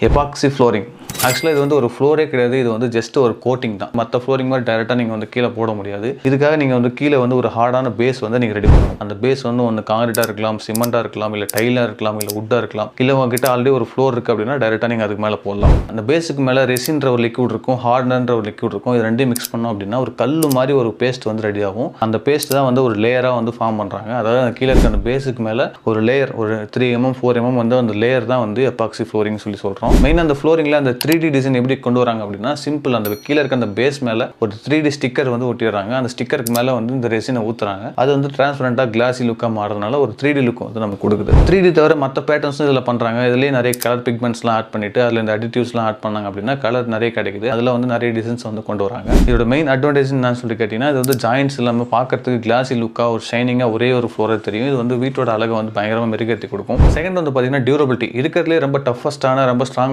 Epoxy flooring. ஆக்சுவலாக இது வந்து ஒரு ஃப்ளோரே கிடையாது, இது வந்து ஜஸ்ட் ஒரு கோட்டிங் தான். மற்ற ஃப்ளோரிங் மாதிரி டேரெக்டாக நீங்கள் வந்து கீழே போட முடியாது. இதுக்காக நீங்கள் வந்து கீழே வந்து ஒரு ஹார்டான பேஸ் வந்து நீங்கள் ரெடி பண்ணணும். அந்த பேஸ் வந்து ஒன்று காங்கிரீட்டாக இருக்கலாம், சிமெண்ட்டாக இருக்கலாம், இல்லை டைலாக இருக்கலாம், இல்லை வுட்டாக இருக்கலாம். இல்லை உங்ககிட்ட ஆல்ரெடி ஒரு ஃப்ளோர் இருக்குது அப்படின்னா டேரெக்டாக நீங்கள் அதுக்கு மேலே போடலாம். அந்த பேஸுக்கு மேலே ரெசின்ற ஒரு லிக்விட் இருக்கும், ஹார்டன்ற ஒரு லிக்விட் இருக்கும். இது ரெண்டையும் மிக்ஸ் பண்ணோம் அப்படின்னா ஒரு கல் மாதிரி ஒரு பேஸ்ட் வந்து ரெடி ஆகும். அந்த பேஸ்ட் தான் வந்து ஒரு லேயராக வந்து ஃபார்ம் பண்ணுறாங்க. அதாவது அந்த கீழே இருக்க அந்த பேஸுக்கு மேலே ஒரு லேயர், ஒரு 3 mm 4 mm வந்து அந்த லேயர் தான் வந்து எபாக்சி ஃப்ளோரிங் சொல்லி சொல்கிறோம். மெயினாக அந்த ஃப்ளோரிங்கில் அந்த 3D டிசைன் எப்படி கொண்டு வராங்க அப்படின்னா, சிம்பிள் அந்த கீழே இருக்க அந்த பேஸ் மேலே ஒரு 3D ஸ்டிக்கர் வந்து ஒட்டிடுறாங்க. அந்த ஸ்டிக்கருக்கு மேலே வந்து இந்த ரெசினை ஊற்றுறாங்க. அது வந்து டிரான்ஸ்பரண்டாக கிளாசி லுக்காக மாறதுனால ஒரு 3D லுக் வந்து நமக்கு கொடுக்குது. 3D தவிர மற்ற பேட்டர்ன்ஸும் இதில் பண்ணுறாங்க. இதுலேயே நிறைய கலர் பிக்மெண்ட்ஸ்லாம் ஆட் பண்ணிட்டு அதில் இந்த அடிட்டிவ்ஸ்லாம் ஆட் பண்ணாங்க அப்படின்னா கலர் நிறைய கிடைக்குது. அதில் வந்து நிறைய டிசைன்ஸ் வந்து கொண்டு வராங்க. இதோட மெயின் அட்வான்டேஜ் என்னன்னு சொல்லி கேட்டிங்கன்னா, இது வந்து ஜாயின்ட்ஸ் இல்லாமல் பார்க்கறதுக்கு கிளாசி லுக்காக ஒரு ஷைனிங்காக ஒரே ஒரு ஃப்ளோரை தெரியும். இது வந்து வீட்டோட அழகை வந்து பயங்கரமாக மெருகேற்றி கொடுக்கும். செகண்ட் வந்து பார்த்தீங்கன்னா டியூரபிலிட்டி. இருக்கிறதுலே ரொம்ப டஃபஸ்டான ரொம்ப ஸ்ட்ராங்